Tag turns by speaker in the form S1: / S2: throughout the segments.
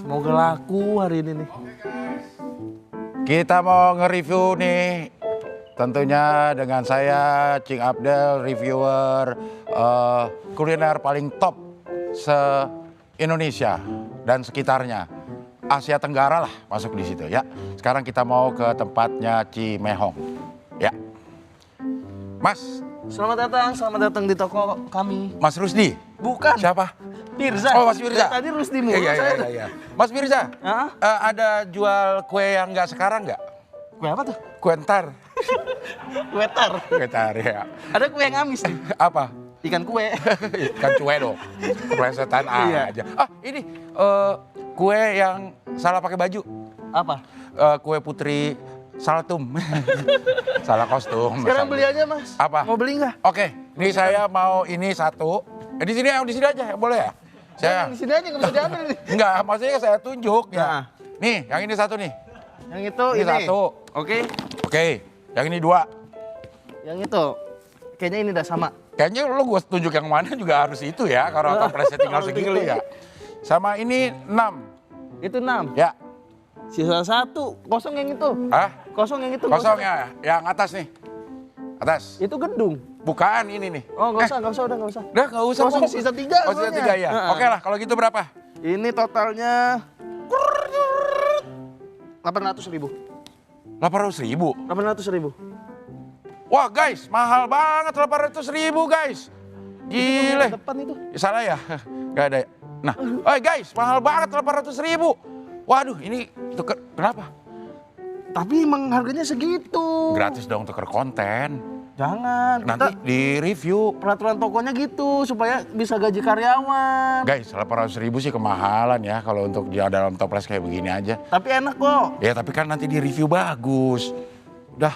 S1: Semoga laku hari ini nih.
S2: Kita mau nge-review nih, tentunya dengan saya, Cing Abdel, reviewer kuliner paling top se-Indonesia dan sekitarnya. Asia Tenggara lah masuk di situ ya. Sekarang kita mau ke tempatnya Cimehong. Ya. Mas.
S1: Selamat datang di toko kami.
S2: Mas Rusdi?
S1: Bukan.
S2: Siapa?
S1: Firza.
S2: Oh, Mas Firza.
S1: Tadi Rusdi mulu.
S2: Iya. Mas Firza, ada jual kue yang nggak sekarang nggak?
S1: Kue apa tuh?
S2: Kue entar.
S1: Kue tar.
S2: Kue tar ya.
S1: Ada kue yang amis nih.
S2: Apa?
S1: Ikan kue.
S2: Ikan cuek dong. Keplesetan aja. Ini kue yang salah pakai baju.
S1: Apa?
S2: Kue putri Saltum. Salah kostum.
S1: Sekarang beli aja, Mas.
S2: Apa?
S1: Mau beli nggak?
S2: Oke, ini saya mau ini satu. Di sini aja, boleh ya? Saya
S1: di sini aja nggak bisa diambil nih.
S2: Enggak, maksudnya saya tunjuk ya.
S1: Nah.
S2: Nih, yang ini satu nih.
S1: Yang itu
S2: Ini satu. Oke, yang ini dua.
S1: Yang itu. Kayaknya ini udah sama.
S2: Kayaknya lo gue tunjuk yang mana juga harus itu ya, kalau toplesnya tinggal segini ya. Sama ini 6.
S1: Itu 6.
S2: Ya.
S1: Sisa 1. Kosong yang itu.
S2: Hah?
S1: Kosong yang itu.
S2: Kosong ya, yang atas nih. Atas.
S1: Itu gedung.
S2: Bukan ini nih.
S1: Oh, nggak usah, udah nggak usah.
S2: Udah nggak usah.
S1: Kosong sisa 3.
S2: Oh, sisa 3 ya. Oke lah, kalau gitu berapa?
S1: Ini totalnya 800.000.
S2: 800.000.
S1: 800.000.
S2: Wah guys, mahal banget 800.000 guys. Gile.
S1: Depan itu.
S2: Salah ya? Gak ada ya? Nah, guys, mahal banget 800.000. Waduh, ini tuker, kenapa?
S1: Tapi emang harganya segitu.
S2: Gratis dong tuker konten.
S1: Jangan.
S2: Nanti di review.
S1: Peraturan tokonya gitu supaya bisa gaji karyawan.
S2: Guys, 800.000 sih kemahalan ya kalau untuk dia dalam toples kayak begini aja.
S1: Tapi enak kok.
S2: Ya tapi kan nanti di review bagus. Udah.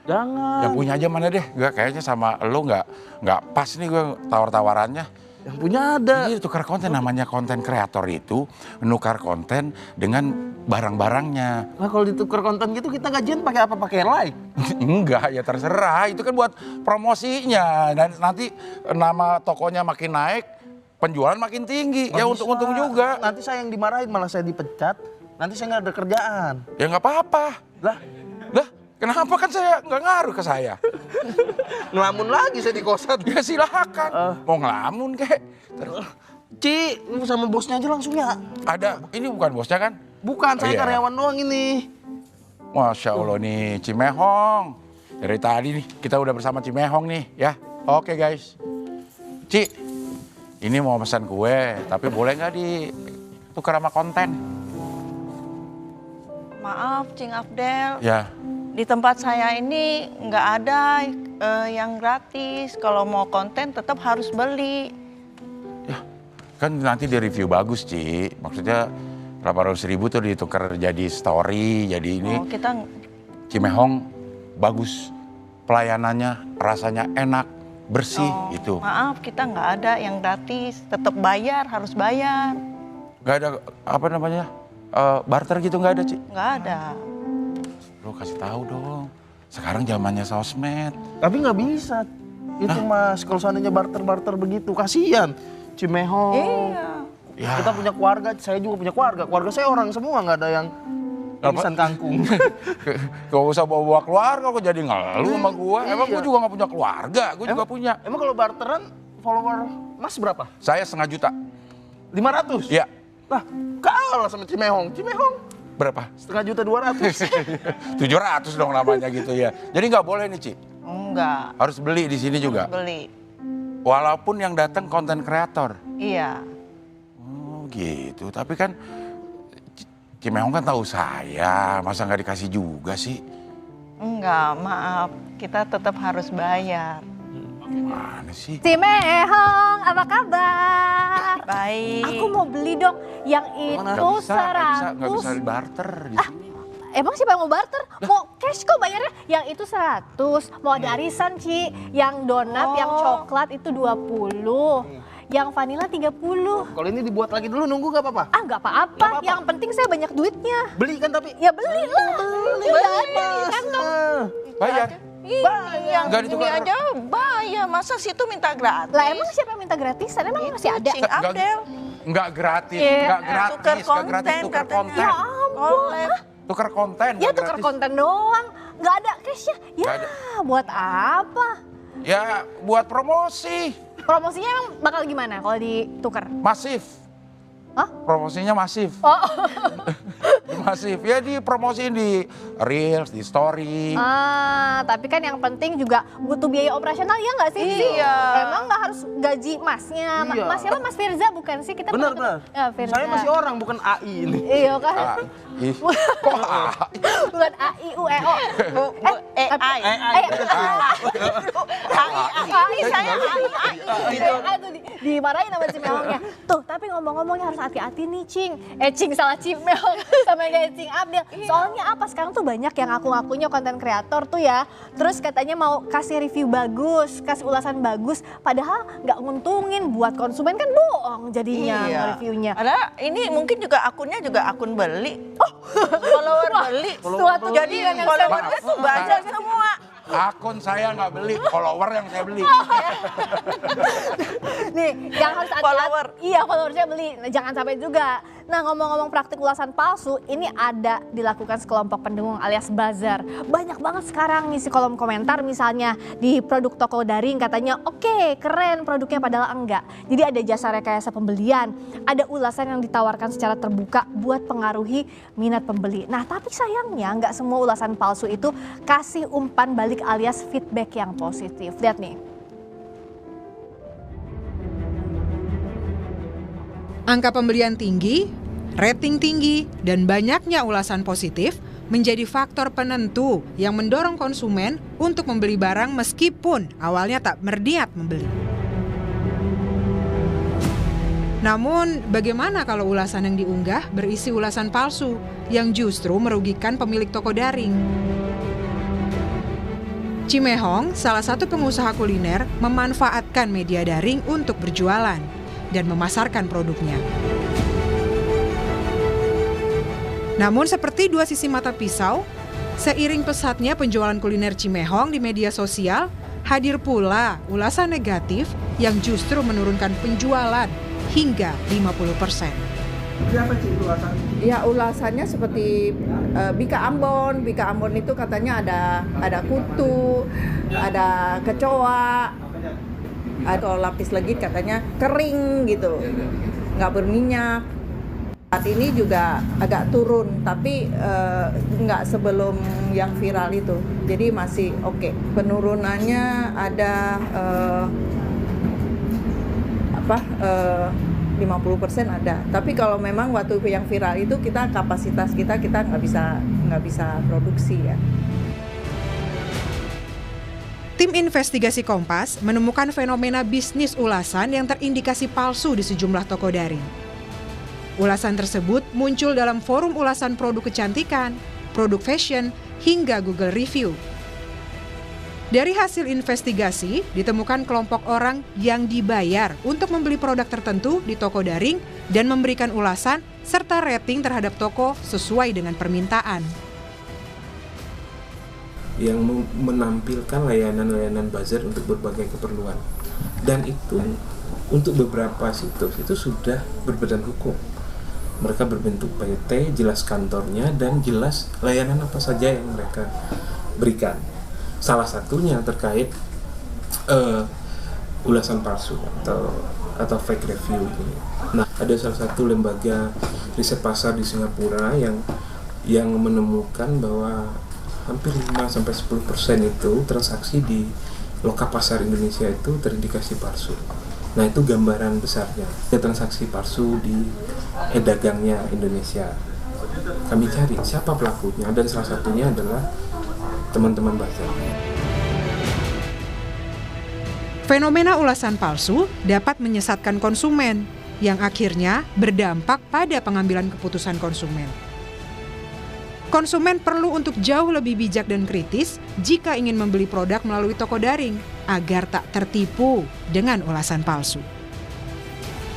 S1: Jangan.
S2: Yang punya aja mana deh? Gue kayaknya sama lo nggak pas nih gue tawar-tawarannya.
S1: Yang punya ada.
S2: Jadi tukar konten, namanya konten kreator itu menukar konten dengan barang-barangnya.
S1: Nah kalau ditukar konten gitu kita gajian pakai apa? Pakai like?
S2: Enggak, ya terserah. Itu kan buat promosinya. Dan nanti nama tokonya makin naik, penjualan makin tinggi. Ya untung-untung juga.
S1: Nanti saya yang dimarahin, malah saya dipecat. Nanti saya nggak ada kerjaan.
S2: Ya nggak apa-apa.
S1: Lah,
S2: kenapa kan saya nggak ngaruh ke saya?
S1: ngelamun lagi saya di kosan.
S2: Ya silakan. Mau ngelamun kek.
S1: Ci, lu sama bosnya aja langsung ya.
S2: Ada, ini bukan bosnya kan?
S1: Bukan, saya
S2: Iya.
S1: karyawan doang ini.
S2: Masya Allah nih, Cimehong. Dari tadi nih, kita udah bersama Cimehong nih ya. Oke guys. Ci, ini mau pesan kue, tapi boleh nggak ditukar sama konten?
S3: Maaf, Cing Abdel.
S2: Ya.
S3: Di tempat saya ini nggak ada yang gratis. Kalau mau konten tetap harus beli.
S2: Ya, kan nanti di review bagus, Ci. Maksudnya 800.000 tuh ditukar jadi story, jadi ini.
S3: Oh, kita
S2: Cimehong bagus. Pelayanannya rasanya enak, bersih gitu.
S3: Maaf, kita nggak ada yang gratis. Tetap bayar, harus bayar.
S2: Nggak ada apa namanya? Barter gitu nggak ada, Ci?
S3: Nggak ada.
S2: Lo kasih tahu dong. Sekarang zamannya sosmed.
S1: Tapi nggak bisa. Itu Mas, kalau seandainya barter-barter begitu, kasihan. Cimehong.
S3: Iya.
S2: Ya.
S1: Kita punya keluarga, saya juga punya keluarga. Keluarga saya orang semua, nggak ada yang pesan kangkung.
S2: Gak usah bawa keluarga, kok jadi ngeluh sama gua. Emang gua juga gak punya keluarga, gua juga punya.
S1: Emang kalau barteran, follower Mas berapa?
S2: Saya 500 juta.
S1: 500?
S2: Iya.
S1: Lah, kalah sama Cimehong. Cimehong
S2: Berapa?
S1: 500.200.
S2: 700 dong namanya gitu ya. Jadi nggak boleh nih, Ci?
S3: Enggak.
S2: Harus beli di sini juga?
S3: Beli.
S2: Walaupun yang datang konten kreator?
S3: Iya.
S2: Oh gitu, tapi kan Cimehong kan tahu saya, masa nggak dikasih juga sih?
S3: Enggak, maaf. Kita tetap harus bayar.
S2: Gimana sih?
S4: Cimehong, apa kabar?
S3: Baik.
S4: Aku mau beli dong yang itu
S2: Nggak bisa
S4: 100.
S2: barter di sini.
S4: Emang siapa yang mau barter? Mau cash kok bayarnya. Yang itu 100, mau ada arisan Ci. Yang donat, yang coklat itu 20. Yang vanilla 30.
S1: Kalau ini dibuat lagi dulu, nunggu gak apa-apa?
S4: Ah nggak apa-apa, yang penting saya banyak duitnya.
S1: Beli kan tapi?
S4: Ya beli lah.
S1: Beli,
S4: Iya,
S1: Mas.
S4: ada di kantong.
S2: Bayar?
S3: Iya,
S2: Nggak
S3: ini
S2: ditukar.
S3: aja bayar. Masa situ minta gratis?
S4: Lah emang siapa yang minta gratisan? Emang masih ada?
S3: Cing Abdel.
S2: Nggak gratis,
S4: Iya.
S2: nggak gratis,
S3: Tukar
S2: nggak gratis,
S3: konten
S2: tukar
S3: katanya.
S2: konten.
S4: Ya ampun.
S3: Collab.
S2: Tukar konten,
S4: Ya
S2: nggak
S4: tukar
S2: gratis.
S4: konten doang, nggak ada cash-nya. Ya
S2: Nggak ada.
S4: buat apa?
S2: Ya buat promosi,
S4: Promosinya emang bakal gimana kalau ditukar?
S2: masif.
S4: Hah?
S2: Promosinya masif.
S4: Oh,
S2: Masif, ya dipromosiin di Reels, di Story.
S4: tapi kan yang penting juga butuh biaya operasional ya nggak sih?
S3: Iya.
S4: Emang nggak harus gaji masnya.
S1: Iya.
S4: Mas siapa? Mas Firza bukan sih? Kita
S1: Benar,
S4: pernah-
S1: benar.
S4: Ya, Firza.
S1: Saya masih orang, bukan AI ini.
S4: Iya kan?
S2: Ah, ih, kok ah,
S4: Bukan A I U E O.
S3: AI. AI saya AI.
S4: Aduh, dimarahin sama Cimehongnya. Tuh, tapi ngomong-ngomongnya harus hati-hati nih, Cing. Cing salah Cimehong sama kayak Cing Abdel. Soalnya apa? Sekarang tuh banyak yang ngaku-ngakunya konten kreator tuh ya. Terus katanya mau kasih review bagus, kasih ulasan bagus. Padahal nggak nguntungin, buat konsumen kan bohong jadinya reviewnya.
S3: Ada ini mungkin juga akunnya juga akun beli. Follower beli.
S4: Suatu
S3: Jadi
S4: kegiatan yang
S3: followernya tuh banyak semua.
S2: akun saya nggak beli, follower yang saya beli.
S4: Nih, yang harus hati-hati.
S3: Follower.
S4: Iya, followersnya beli. Nah, jangan sampai juga. Nah, ngomong-ngomong praktik ulasan palsu, ini ada dilakukan sekelompok pendukung alias buzzer. Banyak banget sekarang ngisi kolom komentar misalnya di produk toko daring katanya, oke, keren produknya padahal enggak. Jadi ada jasa rekayasa pembelian, ada ulasan yang ditawarkan secara terbuka buat pengaruhi minat pembeli. Nah, tapi sayangnya nggak semua ulasan palsu itu kasih umpan balik alias feedback yang positif. Lihat nih.
S5: Angka pembelian tinggi, rating tinggi, dan banyaknya ulasan positif menjadi faktor penentu yang mendorong konsumen untuk membeli barang meskipun awalnya tak berniat membeli. Namun, bagaimana kalau ulasan yang diunggah berisi ulasan palsu yang justru merugikan pemilik toko daring? Cimehong, salah satu pengusaha kuliner, memanfaatkan media daring untuk berjualan dan memasarkan produknya. Namun seperti dua sisi mata pisau, seiring pesatnya penjualan kuliner Cimehong di media sosial, hadir pula ulasan negatif yang justru menurunkan penjualan hingga 50%.
S6: Ya ulasannya seperti Bika Ambon. Bika Ambon itu katanya ada kutu, ada kecoa, atau lapis legit katanya kering gitu, nggak berminyak. Saat ini juga agak turun, tapi nggak sebelum yang viral itu. Jadi masih oke. Penurunannya ada 50% ada. Tapi kalau memang waktu yang viral itu kapasitas kita nggak bisa produksi ya.
S5: Tim investigasi Kompas menemukan fenomena bisnis ulasan yang terindikasi palsu di sejumlah toko daring. Ulasan tersebut muncul dalam forum ulasan produk kecantikan, produk fashion, hingga Google Review. Dari hasil investigasi, ditemukan kelompok orang yang dibayar untuk membeli produk tertentu di toko daring dan memberikan ulasan serta rating terhadap toko sesuai dengan permintaan.
S7: Yang menampilkan layanan-layanan buzzer untuk berbagai keperluan. Dan itu untuk beberapa situs itu sudah berbadan hukum. Mereka berbentuk PT, jelas kantornya, dan jelas layanan apa saja yang mereka berikan. Salah satunya terkait ulasan palsu atau fake review ini. Nah, ada salah satu lembaga riset pasar di Singapura yang menemukan bahwa hampir 5-10% itu transaksi di loka pasar Indonesia itu terindikasi palsu. Nah, itu gambaran besarnya. Ada transaksi palsu di dagangnya Indonesia. Kami cari siapa pelakunya, dan salah satunya adalah teman-teman buzzer.
S5: Fenomena ulasan palsu dapat menyesatkan konsumen, yang akhirnya berdampak pada pengambilan keputusan konsumen. Konsumen perlu untuk jauh lebih bijak dan kritis jika ingin membeli produk melalui toko daring agar tak tertipu dengan ulasan palsu.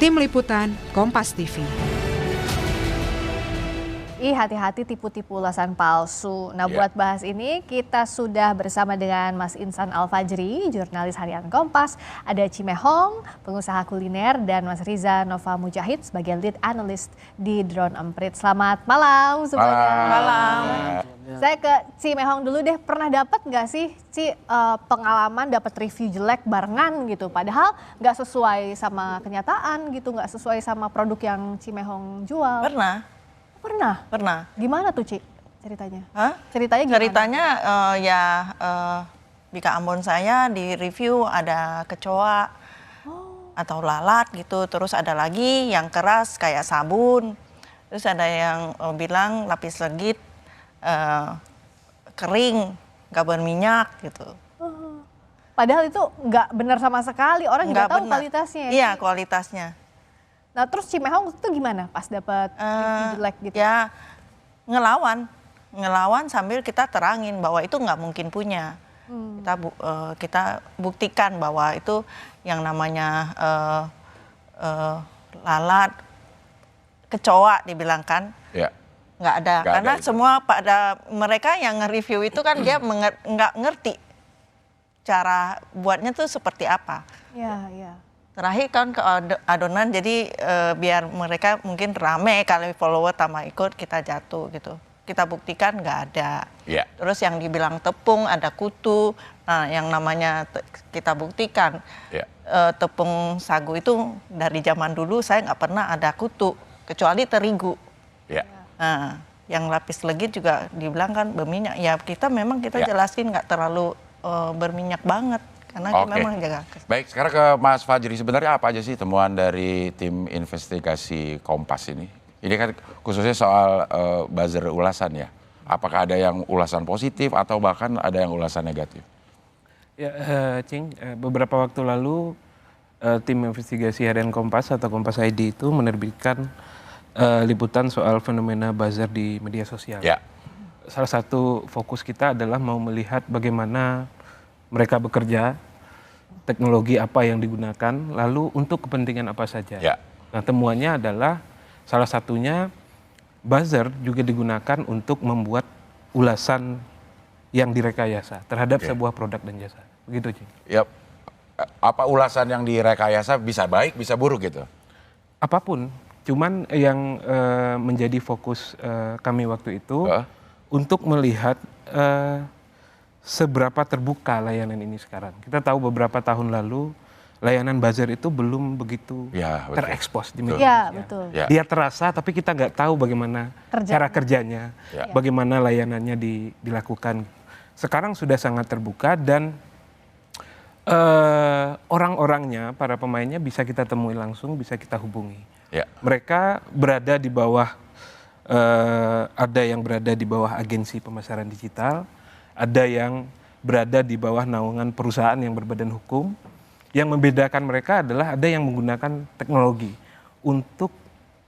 S5: Tim Liputan Kompas TV.
S4: hati-hati tipu-tipu ulasan palsu. Nah,
S2: Iya.
S4: buat bahas ini kita sudah bersama dengan Mas Insan Al-Fajri, jurnalis harian Kompas, ada Cimehong, pengusaha kuliner, dan Mas Riza Nova Mujahid sebagai lead analyst di Drone Emprit. Selamat malam semuanya.
S3: Malam.
S4: Saya ke Cimehong dulu deh, pernah dapat nggak sih pengalaman dapat review jelek barengan gitu, padahal nggak sesuai sama kenyataan gitu, nggak sesuai sama produk yang Cimehong jual?
S3: Pernah.
S4: Gimana tuh Ci ceritanya?
S3: Hah?
S4: Ceritanya gimana?
S3: Ceritanya Bika Ambon saya di review ada kecoa atau lalat gitu. Terus ada lagi yang keras kayak sabun. Terus ada yang bilang lapis legit kering, gak berminyak gitu.
S4: Padahal itu nggak benar sama sekali, orang juga
S3: Nggak
S4: tahu
S3: benar.
S4: kualitasnya. ya,
S3: Iya,
S4: Ci?
S3: kualitasnya.
S4: Nah terus Cimehong itu gimana pas dapat review jelek gitu?
S3: Ya ngelawan sambil kita terangin bahwa itu nggak mungkin punya. Kita buktikan bahwa itu yang namanya lalat, kecoa dibilang kan,
S2: Ya.
S3: nggak ada.
S2: Nggak
S3: Karena
S2: ada itu.
S3: semua pada mereka yang nge-review itu kan dia nggak ngerti cara buatnya tuh seperti apa.
S4: Iya, iya.
S3: Terakhir kan ke adonan, jadi biar mereka mungkin rame kali follower tambah ikut, kita jatuh gitu. Kita buktikan nggak ada.
S2: Iya.
S3: Terus yang dibilang tepung ada kutu. Nah yang namanya kita buktikan
S2: Iya.
S3: tepung sagu itu dari zaman dulu saya nggak pernah ada kutu kecuali terigu.
S2: Ya.
S3: Nah yang lapis legit juga dibilang kan berminyak. Ya kita memang kita
S2: Ya.
S3: jelasin nggak terlalu berminyak banget. Karena
S2: Oke.
S3: memang jaga.
S2: Baik, sekarang ke Mas Fajri. Sebenarnya apa aja sih temuan dari tim investigasi Kompas ini? Ini kan khususnya soal buzzer ulasan ya. Apakah ada yang ulasan positif atau bahkan ada yang ulasan negatif?
S7: Ya, Cing, beberapa waktu lalu tim investigasi harian Kompas atau Kompas ID itu menerbitkan liputan soal fenomena buzzer di media sosial.
S2: Ya.
S7: Salah satu fokus kita adalah mau melihat bagaimana mereka bekerja, teknologi apa yang digunakan, lalu untuk kepentingan apa saja.
S2: Ya.
S7: Nah, temuannya adalah salah satunya buzzer juga digunakan untuk membuat ulasan yang direkayasa terhadap
S2: Oke.
S7: sebuah produk dan jasa. Begitu, Cing.
S2: Ya. Apa ulasan yang direkayasa bisa baik, bisa buruk gitu?
S7: Apapun, cuman yang menjadi fokus kami waktu itu untuk melihat seberapa terbuka layanan ini sekarang. Kita tahu beberapa tahun lalu layanan buzzer itu belum begitu
S2: Ya, betul.
S7: terekspos di media
S4: Iya,
S7: sosial.
S4: betul.
S2: Ya.
S7: Dia terasa tapi kita nggak tahu bagaimana cara kerjanya,
S2: Ya.
S7: bagaimana layanannya dilakukan. Sekarang sudah sangat terbuka dan orang-orangnya, para pemainnya bisa kita temui langsung, bisa kita hubungi.
S2: Ya.
S7: Mereka berada di bawah, ada yang berada di bawah agensi pemasaran digital, ada yang berada di bawah naungan perusahaan yang berbadan hukum. Yang membedakan mereka adalah ada yang menggunakan teknologi untuk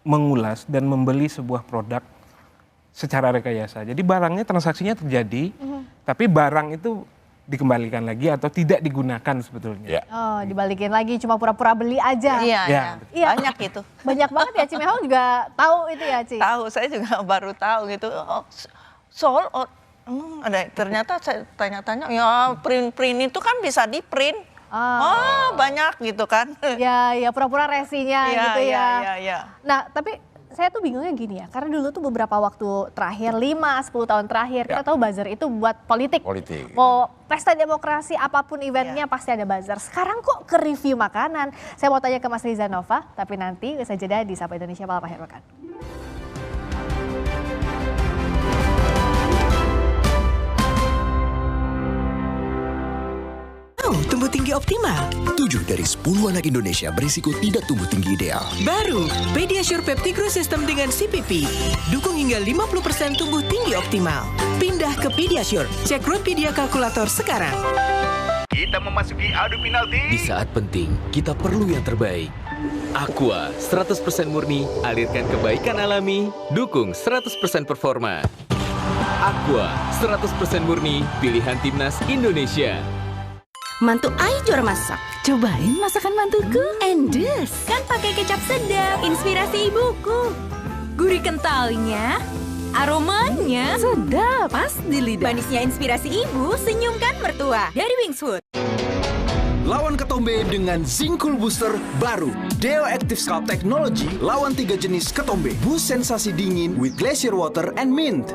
S7: mengulas dan membeli sebuah produk secara rekayasa. Jadi barangnya, transaksinya terjadi, tapi barang itu dikembalikan lagi atau tidak digunakan sebetulnya.
S2: Ya.
S4: Oh, dibalikin lagi, cuma pura-pura beli aja.
S3: Iya,
S7: Ya.
S4: Iya.
S3: banyak itu.
S4: Banyak banget ya, Cimehong juga tahu itu ya, Ci?
S3: Tahu, saya juga baru tahu gitu. Oh, soal ada, ternyata saya tanya-tanya, ya print itu kan bisa di print. Oh, banyak gitu kan.
S4: Ya, ya pura-pura resinya gitu ya.
S3: Iya.
S4: Nah, tapi saya tuh bingungnya gini ya, karena dulu tuh beberapa waktu terakhir, 5-10 tahun terakhir, kita tahu buzzer itu buat politik.
S2: Politik.
S4: Mau pesta demokrasi, apapun eventnya pasti ada buzzer. Sekarang kok ke review makanan? Saya mau tanya ke Mas Riza Nova, tapi nanti usai jeda di Sapa Indonesia Malam Akhir Pekan.
S8: Tumbuh tinggi optimal.
S9: 7 dari 10 anak Indonesia berisiko tidak tumbuh tinggi ideal.
S8: Baru, Pediasure Peptigro System dengan CPP. Dukung hingga 50% tumbuh tinggi optimal. Pindah ke Pediasure. Cek Roadpedia kalkulator sekarang.
S10: Kita memasuki adu penalti.
S11: Di saat penting, kita perlu yang terbaik. Aqua, 100% murni, alirkan kebaikan alami, dukung 100% performa. Aqua, 100% murni, pilihan timnas Indonesia.
S12: Mantu Ai juara masak. Cobain masakan mantuku. Endes. Kan pakai kecap sedap. Inspirasi ibuku. Gurih kentalnya. Aromanya sedap, pas di lidah. Manisnya inspirasi ibu, senyumkan mertua. Dari Wingswood.
S13: Lawan ketombe dengan Zinc Cool Booster baru. Deo Active Scalp Technology lawan 3 jenis ketombe. Boost sensasi dingin with glacier water and mint.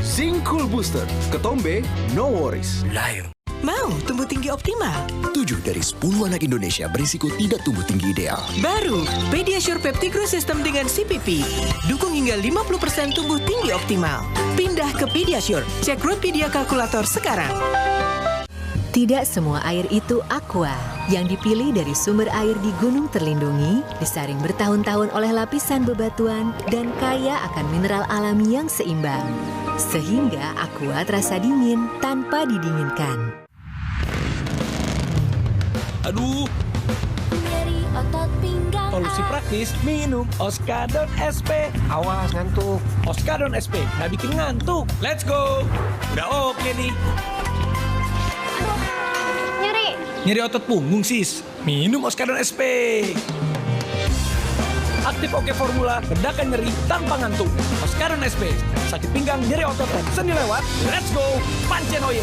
S13: Zinc Cool Booster. Ketombe, no worries.
S9: Lion.
S8: Mau tumbuh tinggi optimal?
S9: 7 dari 10 anak Indonesia berisiko tidak tumbuh tinggi ideal.
S8: Baru, Pediasure Peptigro System dengan CPP. Dukung hingga 50% tumbuh tinggi optimal. Pindah ke Pediasure. Cek Roadpedia kalkulator sekarang.
S14: Tidak semua air itu aqua. Yang dipilih dari sumber air di gunung terlindungi, disaring bertahun-tahun oleh lapisan bebatuan, dan kaya akan mineral alami yang seimbang. Sehingga aqua terasa dingin tanpa didinginkan.
S15: Aduh,
S16: nyeri otot pinggang.
S15: solusi praktis minum Oskadon SP. Awas ngantuk. Oskadon SP nggak bikin ngantuk. Let's go. Udah oke nih. Nyeri otot punggung sis. Minum Oskadon SP. Aktif Oke Formula, redakan nyeri tanpa ngantuk. Oskadon SP, sakit pinggang, nyeri otot, dan sendi lewat. Let's go, pancen oye.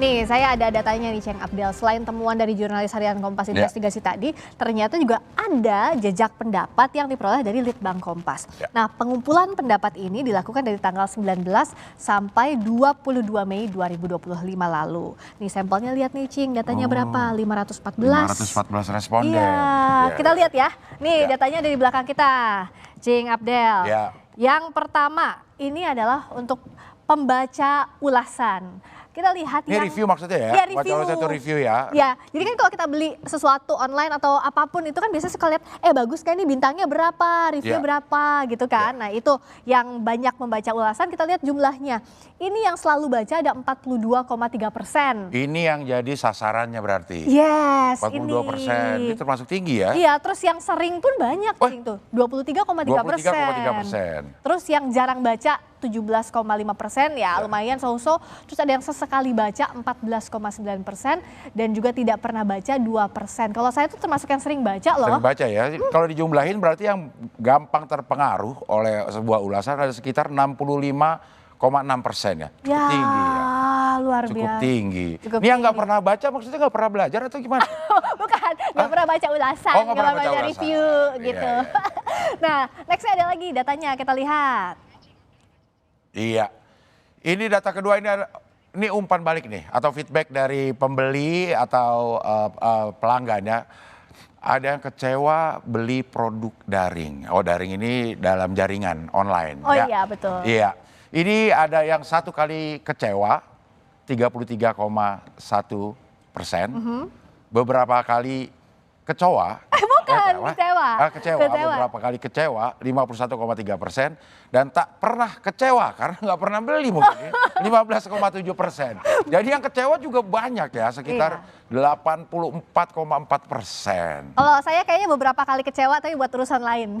S4: Nih, saya ada datanya nih, Ceng Abdel. Selain temuan dari jurnalis harian Kompas Investigasi tadi, ternyata juga ada jejak pendapat yang diperoleh dari Litbang Kompas. Nah, pengumpulan pendapat ini dilakukan dari tanggal 19 sampai 22 Mei 2025 lalu. Nih, sampelnya lihat nih, Cing, datanya berapa? 514.
S2: 514 responden.
S4: Iya, kita lihat ya. Nih, datanya dari belakang kita, Cing Abdel. Yang pertama, ini adalah untuk pembaca ulasan. Kita lihat
S2: ini
S4: yang
S2: review maksudnya ya?
S4: Ya, review.
S2: Baca itu review ya?
S4: Ya, jadi kan kalau kita beli sesuatu online atau apapun itu kan biasanya suka lihat, bagus kan ini bintangnya berapa, review berapa gitu kan. Nah itu yang banyak membaca ulasan, kita lihat jumlahnya. Ini yang selalu baca ada 42,3%.
S2: Ini yang jadi sasarannya berarti?
S4: Yes,
S2: 42%, ini termasuk tinggi ya?
S4: Iya, terus yang sering pun banyak tuh, 23,3%. Terus yang jarang baca 17,5%, ya lumayan so-so. Terus ada yang sesekali baca 14,9% dan juga tidak pernah baca 2%. Kalau saya tuh termasuk yang sering baca loh.
S2: Sering baca ya. Kalau dijumlahin berarti yang gampang terpengaruh oleh sebuah ulasan ada sekitar 65,6% ya. Cukup tinggi ya.
S4: Luar biasa.
S2: Cukup tinggi. Ini yang nggak pernah baca maksudnya nggak pernah belajar atau gimana?
S4: Bukan, nggak pernah baca ulasan,
S2: nggak pernah baca
S4: review gitu. Nah, nextnya ada lagi datanya, kita lihat.
S2: Iya, ini data kedua ini umpan balik nih atau feedback dari pembeli atau pelanggan ya. Ada yang kecewa beli produk daring. Oh, daring ini dalam jaringan online.
S4: Oh iya, betul.
S2: Iya, ini ada yang satu kali kecewa 33,1%. Beberapa kali kecewa. Kecewa. Beberapa kali kecewa 51,3% dan tak pernah kecewa karena nggak pernah beli mungkin 15,7%. Jadi yang kecewa juga banyak ya sekitar 84,4%.
S4: Kalau saya kayaknya beberapa kali kecewa tapi buat urusan lain.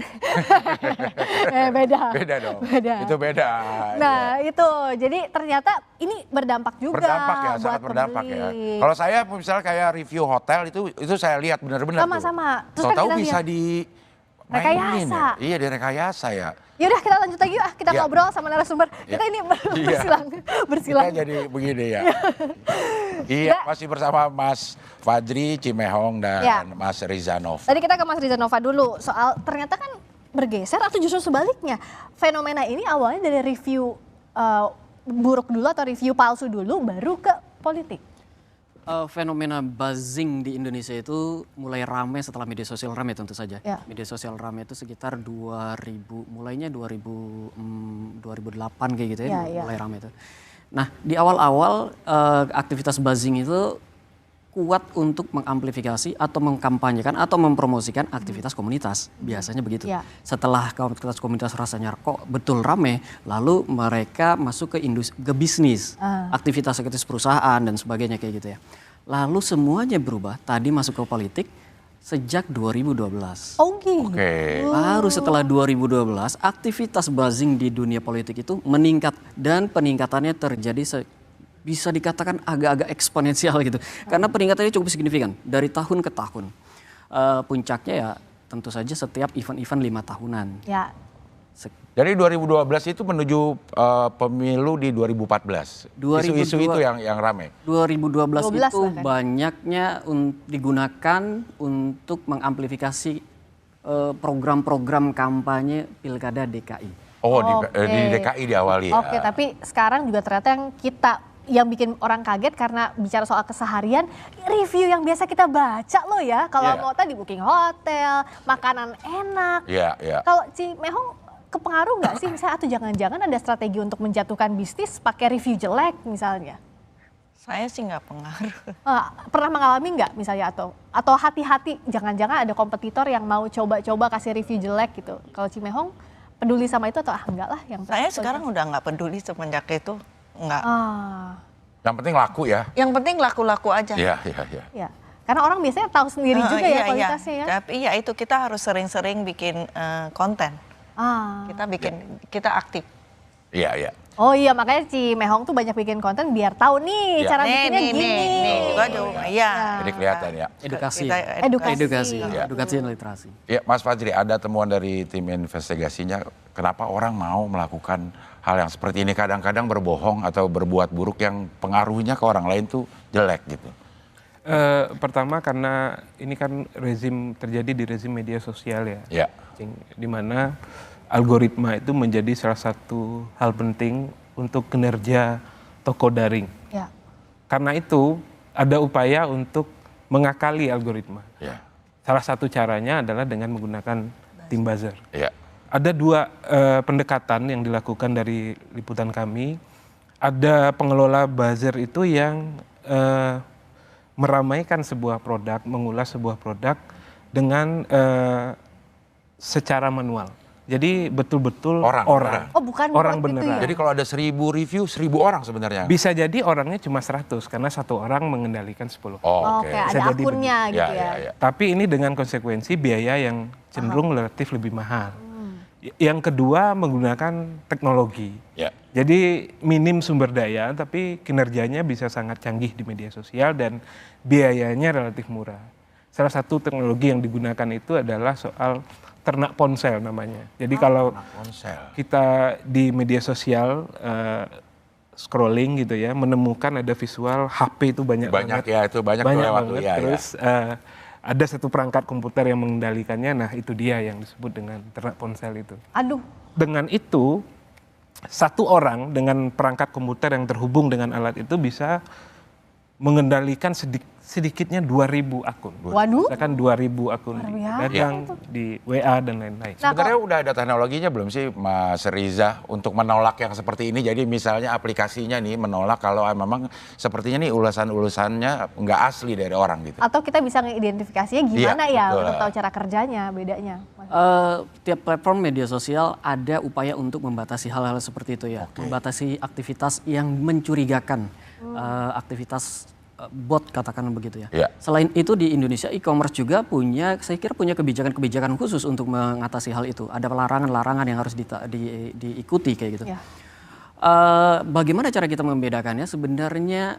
S4: Beda.
S2: Beda dong. Itu beda.
S4: Nah itu jadi ternyata ini berdampak juga.
S2: Berdampak ya, sangat berdampak ya. Kalau saya misalnya kayak review hotel itu saya lihat benar-benar.
S4: Sama-sama.
S2: Tahu bisa di
S4: rekayasa.
S2: Iya, di rekayasa ya.
S4: Yaudah kita lanjut lagi yuk, kita ngobrol sama narasumber. Kita ini bersilang.
S2: Kita jadi begini ya. Iya, masih bersama Mas Fadri Cimehong dan Mas Rizanov.
S4: Tadi kita ke Mas Rizanova dulu, soal ternyata kan bergeser atau justru sebaliknya. Fenomena ini awalnya dari review buruk dulu atau review palsu dulu, baru ke politik.
S17: Fenomena buzzing di Indonesia itu mulai ramai setelah media sosial ramai tentu saja. Media sosial ramai itu sekitar 2008 kayak gitu ya, mulai ramai itu. Nah di awal-awal aktivitas buzzing itu kuat untuk mengamplifikasi atau mengkampanyekan atau mempromosikan aktivitas komunitas. Biasanya begitu. Setelah aktivitas komunitas rasanya kok betul rame, lalu mereka masuk ke bisnis, aktivitas perusahaan dan sebagainya kayak gitu ya. Lalu semuanya berubah, tadi masuk ke politik sejak 2012. Baru setelah 2012 aktivitas buzzing di dunia politik itu meningkat dan peningkatannya terjadi bisa dikatakan agak-agak eksponensial gitu. Karena peningkatannya cukup signifikan dari tahun ke tahun. Puncaknya ya tentu saja setiap event-event 5 tahunan.
S4: Ya.
S2: Dari 2012 itu menuju pemilu di 2014. Isu-isu itu yang rame.
S17: 2012 itu
S4: bahkan.
S17: banyaknya digunakan untuk mengamplifikasi program-program kampanye Pilkada DKI.
S2: Oh, di DKI diawali ya.
S4: Oke, tapi sekarang juga ternyata yang bikin orang kaget karena bicara soal keseharian, review yang biasa kita baca loh ya. Kalau mau tadi booking hotel, makanan enak.
S2: Iya.
S4: Kalau Cimehong kepengaruh nggak sih misalnya, atau jangan-jangan ada strategi untuk menjatuhkan bisnis pakai review jelek misalnya?
S3: Saya sih nggak pengaruh.
S4: Pernah mengalami nggak misalnya, atau hati-hati jangan-jangan ada kompetitor yang mau coba-coba kasih review jelek gitu. Kalau Cimehong peduli sama itu atau enggak lah?
S3: Saya sekarang udah nggak peduli semenjak itu. Enggak.
S2: Yang penting laku ya.
S3: Yang penting laku-laku aja.
S2: Iya.
S4: Ya, karena orang biasanya tahu sendiri juga ya kualitasnya ya.
S3: Tapi ya itu kita harus sering-sering bikin konten. Kita aktif.
S2: Iya.
S4: Oh iya, makanya Cimehong tuh banyak bikin konten biar tahu nih cara bikinnya gini.
S2: Jadi kelihatan ya.
S17: Edukasi dan literasi.
S2: Ya, Mas Fajri, ada temuan dari tim investigasinya, kenapa orang mau melakukan hal yang seperti ini, kadang-kadang berbohong atau berbuat buruk yang pengaruhnya ke orang lain tuh jelek gitu?
S7: Pertama karena ini kan terjadi di rezim media sosial ya. Di mana algoritma itu menjadi salah satu hal penting untuk kinerja toko daring.
S4: Ya.
S7: Karena itu ada upaya untuk mengakali algoritma. Salah satu caranya adalah dengan menggunakan tim buzzer. Ada 2 pendekatan yang dilakukan dari liputan kami. Ada pengelola buzzer itu yang meramaikan sebuah produk, mengulas sebuah produk dengan secara manual. Jadi betul-betul orang.
S4: Oh, bukan
S7: orang
S4: bot
S7: beneran.
S4: ya?
S2: Jadi kalau ada 1000 review, 1000 orang sebenarnya.
S7: Bisa jadi orangnya cuma 100 karena 1 orang mengendalikan 10.
S4: Oke, ada akunnya gitu ya.
S7: Tapi ini dengan konsekuensi biaya yang cenderung relatif lebih mahal. Yang kedua menggunakan teknologi. Jadi minim sumber daya tapi kinerjanya bisa sangat canggih di media sosial dan biayanya relatif murah. Salah satu teknologi yang digunakan itu adalah soal ternak ponsel namanya. Jadi kalau kita di media sosial scrolling gitu ya, menemukan ada visual HP itu banyak banget.
S2: Banyak
S7: banget. Terus ada satu perangkat komputer yang mengendalikannya. Nah, itu dia yang disebut dengan ternak ponsel itu.
S4: Aduh.
S7: Dengan itu 1 orang dengan perangkat komputer yang terhubung dengan alat itu bisa mengendalikan sedikitnya 2.000 akun.
S4: Waduh.
S7: Misalkan 2.000 akun datang di WA dan lain-lain.
S2: Sebenarnya udah ada teknologinya belum sih Mas Riza untuk menolak yang seperti ini? Jadi misalnya aplikasinya nih menolak kalau memang sepertinya nih ulasan-ulasannya nggak asli dari orang gitu.
S4: Atau kita bisa mengidentifikasinya gimana untuk tahu cara kerjanya, bedanya.
S17: Tiap platform media sosial ada upaya untuk membatasi hal-hal seperti itu ya. Membatasi aktivitas yang mencurigakan, aktivitas bot katakan begitu ya. Selain itu di Indonesia e-commerce juga saya kira punya kebijakan-kebijakan khusus untuk mengatasi hal itu. Ada larangan-larangan yang harus diikuti kayak gitu. Bagaimana cara kita membedakannya? Sebenarnya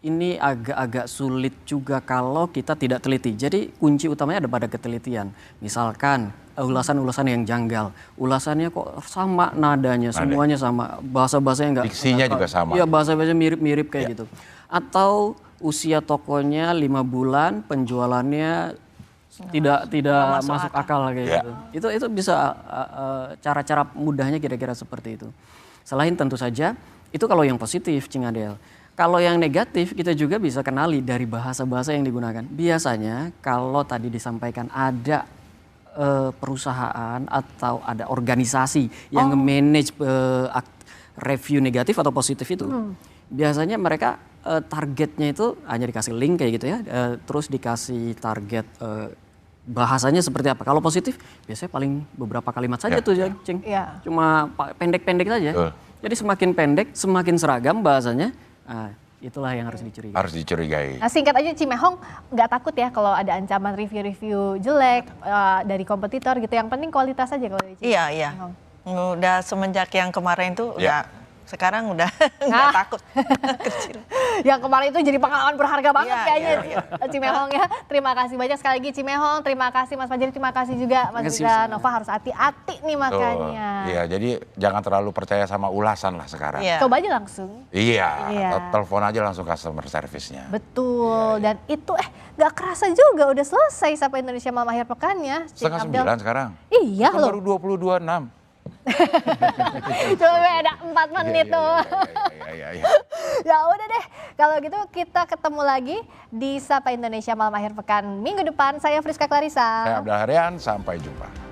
S17: ini agak-agak sulit juga kalau kita tidak teliti. Jadi kunci utamanya ada pada ketelitian. Misalkan ulasan-ulasan yang janggal, ulasannya kok sama nadanya, semuanya sama, bahasa-bahasanya enggak.
S2: Diksinya juga sama.
S17: Iya, bahasa-bahasa mirip-mirip kayak gitu. Atau usia tokonya 5 bulan, penjualannya tidak masuk akal kayak gitu. Itu bisa cara-cara mudahnya kira-kira seperti itu. Selain tentu saja itu kalau yang positif, Cing Adel. Kalau yang negatif kita juga bisa kenali dari bahasa-bahasa yang digunakan. Biasanya kalau tadi disampaikan ada perusahaan atau ada organisasi yang manage review negatif atau positif itu. Biasanya mereka targetnya itu hanya dikasih link kayak gitu ya, terus dikasih target bahasanya seperti apa. Kalau positif biasanya paling beberapa kalimat saja tuh Cing. Cuma pendek-pendek saja. Jadi semakin pendek, semakin seragam bahasanya, itulah yang harus dicurigai.
S2: Harus dicurigai.
S4: Nah, singkat aja Cimehong nggak takut ya kalau ada ancaman review-review jelek dari kompetitor gitu. Yang penting kualitas aja kalau dari Cimehong.
S3: Iya. Udah semenjak yang kemarin tuh sekarang udah nggak takut.
S4: Yang kemarin itu jadi pengalaman berharga banget
S3: Iya,
S4: kayaknya
S3: iya,
S4: Cimehong ya. Terima kasih banyak sekali lagi Cimehong, terima kasih Mas Fajri, terima kasih juga Mas Rida Nova, harus hati-hati nih makanya.
S2: Iya, jadi jangan terlalu percaya sama ulasan lah sekarang.
S4: Coba aja langsung.
S2: Iya,
S4: Iya.
S2: telepon aja langsung customer service-nya.
S4: Betul, dan itu gak kerasa juga udah selesai sampai Indonesia Malam Akhir Pekannya.
S2: Setengah 9 sekarang.
S4: Iya
S2: Kan
S4: loh.
S2: baru 22.06.
S4: Cuma beda 4 menit tuh.
S2: Iya.
S4: Ya udah deh, kalau gitu kita ketemu lagi di Sapa Indonesia Malam Akhir Pekan minggu depan. Saya Friska Clarissa.
S2: Saya Abdul Harian, sampai jumpa.